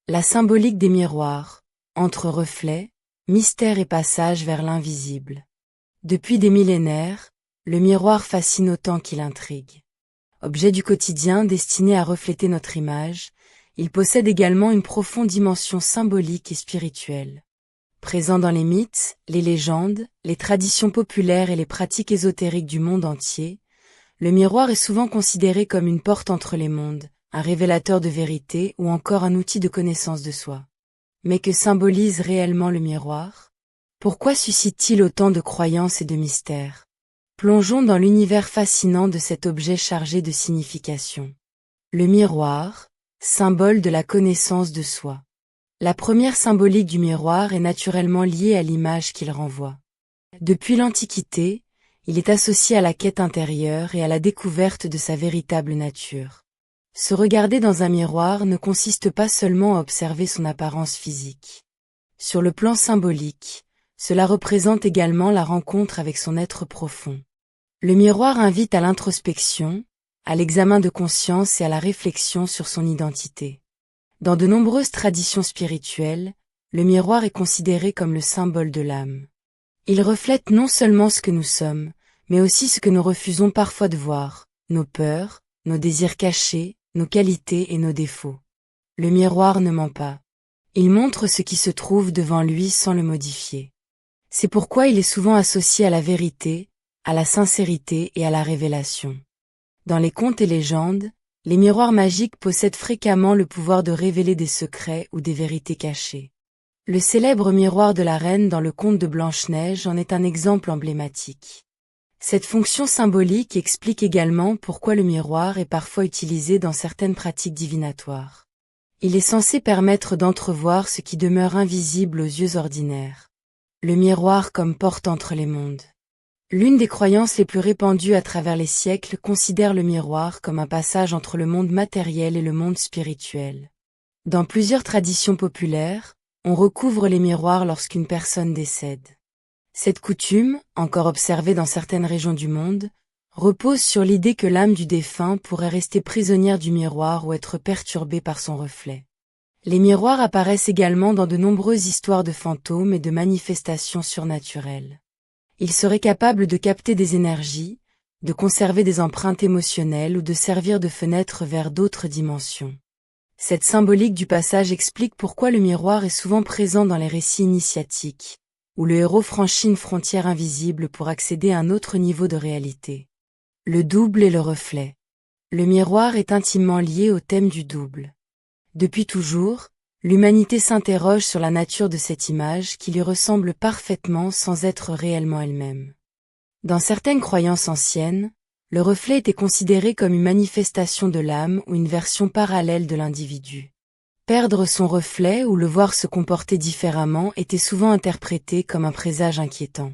La symbolique des miroirs, entre reflets, mystère et passage vers l'invisible. Depuis des millénaires, le miroir fascine autant qu'il intrigue. Objet du quotidien destiné à refléter notre image, il possède également une profonde dimension symbolique et spirituelle. Présent dans les mythes, les légendes, les traditions populaires et les pratiques ésotériques du monde entier, le miroir est souvent considéré comme une porte entre les mondes, un révélateur de vérité ou encore un outil de connaissance de soi. Mais que symbolise réellement le miroir? Pourquoi suscite-t-il autant de croyances et de mystères? Plongeons dans l'univers fascinant de cet objet chargé de signification. Le miroir, symbole de la connaissance de soi. La première symbolique du miroir est naturellement liée à l'image qu'il renvoie. Depuis l'Antiquité, il est associé à la quête intérieure et à la découverte de sa véritable nature. Se regarder dans un miroir ne consiste pas seulement à observer son apparence physique. Sur le plan symbolique, cela représente également la rencontre avec son être profond. Le miroir invite à l'introspection, à l'examen de conscience et à la réflexion sur son identité. Dans de nombreuses traditions spirituelles, le miroir est considéré comme le symbole de l'âme. Il reflète non seulement ce que nous sommes, mais aussi ce que nous refusons parfois de voir, nos peurs, nos désirs cachés, nos qualités et nos défauts. Le miroir ne ment pas. Il montre ce qui se trouve devant lui sans le modifier. C'est pourquoi il est souvent associé à la vérité, à la sincérité et à la révélation. Dans les contes et légendes, les miroirs magiques possèdent fréquemment le pouvoir de révéler des secrets ou des vérités cachées. Le célèbre miroir de la reine dans le conte de Blanche-Neige en est un exemple emblématique. Cette fonction symbolique explique également pourquoi le miroir est parfois utilisé dans certaines pratiques divinatoires. Il est censé permettre d'entrevoir ce qui demeure invisible aux yeux ordinaires. Le miroir comme porte entre les mondes. L'une des croyances les plus répandues à travers les siècles considère le miroir comme un passage entre le monde matériel et le monde spirituel. Dans plusieurs traditions populaires, on recouvre les miroirs lorsqu'une personne décède. Cette coutume, encore observée dans certaines régions du monde, repose sur l'idée que l'âme du défunt pourrait rester prisonnière du miroir ou être perturbée par son reflet. Les miroirs apparaissent également dans de nombreuses histoires de fantômes et de manifestations surnaturelles. Ils seraient capables de capter des énergies, de conserver des empreintes émotionnelles ou de servir de fenêtre vers d'autres dimensions. Cette symbolique du passage explique pourquoi le miroir est souvent présent dans les récits initiatiques, où le héros franchit une frontière invisible pour accéder à un autre niveau de réalité. Le double et le reflet. Le miroir est intimement lié au thème du double. Depuis toujours, l'humanité s'interroge sur la nature de cette image qui lui ressemble parfaitement sans être réellement elle-même. Dans certaines croyances anciennes, le reflet était considéré comme une manifestation de l'âme ou une version parallèle de l'individu. Perdre son reflet ou le voir se comporter différemment était souvent interprété comme un présage inquiétant.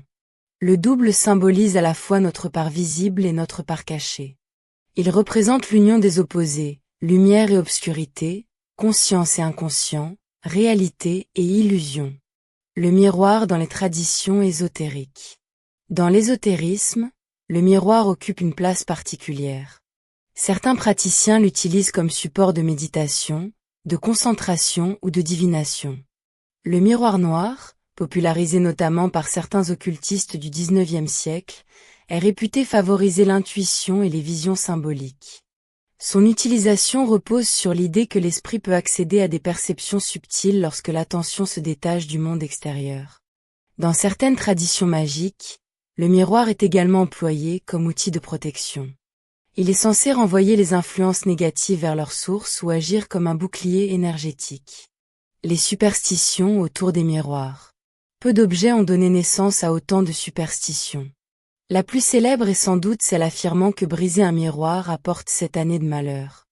Le double symbolise à la fois notre part visible et notre part cachée. Il représente l'union des opposés, lumière et obscurité, conscience et inconscient, réalité et illusion. Le miroir dans les traditions ésotériques. Dans l'ésotérisme, le miroir occupe une place particulière. Certains praticiens l'utilisent comme support de méditation, de concentration ou de divination. Le miroir noir, popularisé notamment par certains occultistes du XIXe siècle, est réputé favoriser l'intuition et les visions symboliques. Son utilisation repose sur l'idée que l'esprit peut accéder à des perceptions subtiles lorsque l'attention se détache du monde extérieur. Dans certaines traditions magiques, le miroir est également employé comme outil de protection. Il est censé renvoyer les influences négatives vers leur source ou agir comme un bouclier énergétique. Les superstitions autour des miroirs. Peu d'objets ont donné naissance à autant de superstitions. La plus célèbre est sans doute celle affirmant que briser un miroir apporte 7 années de malheur.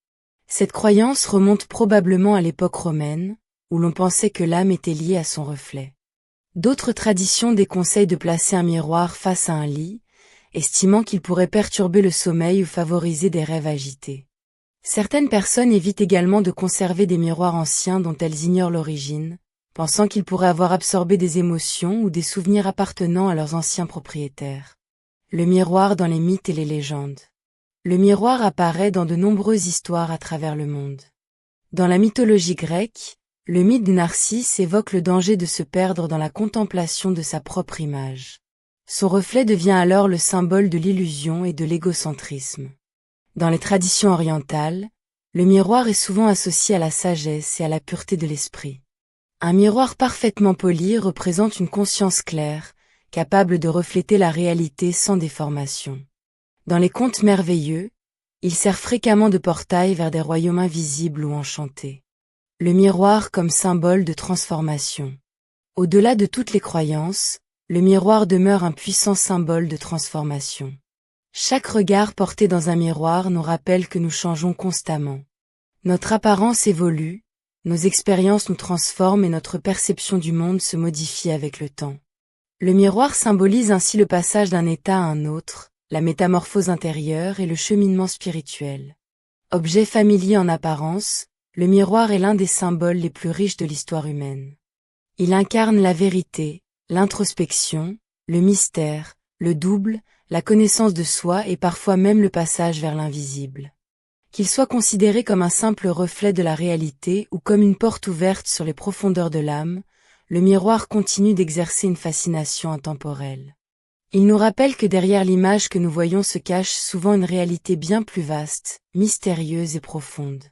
Cette croyance remonte probablement à l'époque romaine, où l'on pensait que l'âme était liée à son reflet. D'autres traditions déconseillent de placer un miroir face à un lit, estimant qu'il pourrait perturber le sommeil ou favoriser des rêves agités. Certaines personnes évitent également de conserver des miroirs anciens dont elles ignorent l'origine, pensant qu'ils pourraient avoir absorbé des émotions ou des souvenirs appartenant à leurs anciens propriétaires. Le miroir dans les mythes et les légendes. Le miroir apparaît dans de nombreuses histoires à travers le monde. Dans la mythologie grecque, Le mythe de Narcisse évoque le danger de se perdre dans la contemplation de sa propre image. Son reflet devient alors le symbole de l'illusion et de l'égocentrisme. Dans les traditions orientales, le miroir est souvent associé à la sagesse et à la pureté de l'esprit. Un miroir parfaitement poli représente une conscience claire, capable de refléter la réalité sans déformation. Dans les contes merveilleux, il sert fréquemment de portail vers des royaumes invisibles ou enchantés. Le miroir comme symbole de transformation. Au-delà de toutes les croyances, le miroir demeure un puissant symbole de transformation. Chaque regard porté dans un miroir nous rappelle que nous changeons constamment. Notre apparence évolue, nos expériences nous transforment et notre perception du monde se modifie avec le temps. Le miroir symbolise ainsi le passage d'un état à un autre, la métamorphose intérieure et le cheminement spirituel. Objet familier en apparence, le miroir est l'un des symboles les plus riches de l'histoire humaine. Il incarne la vérité, l'introspection, le mystère, le double, la connaissance de soi et parfois même le passage vers l'invisible. Qu'il soit considéré comme un simple reflet de la réalité ou comme une porte ouverte sur les profondeurs de l'âme, le miroir continue d'exercer une fascination intemporelle. Il nous rappelle que derrière l'image que nous voyons se cache souvent une réalité bien plus vaste, mystérieuse et profonde.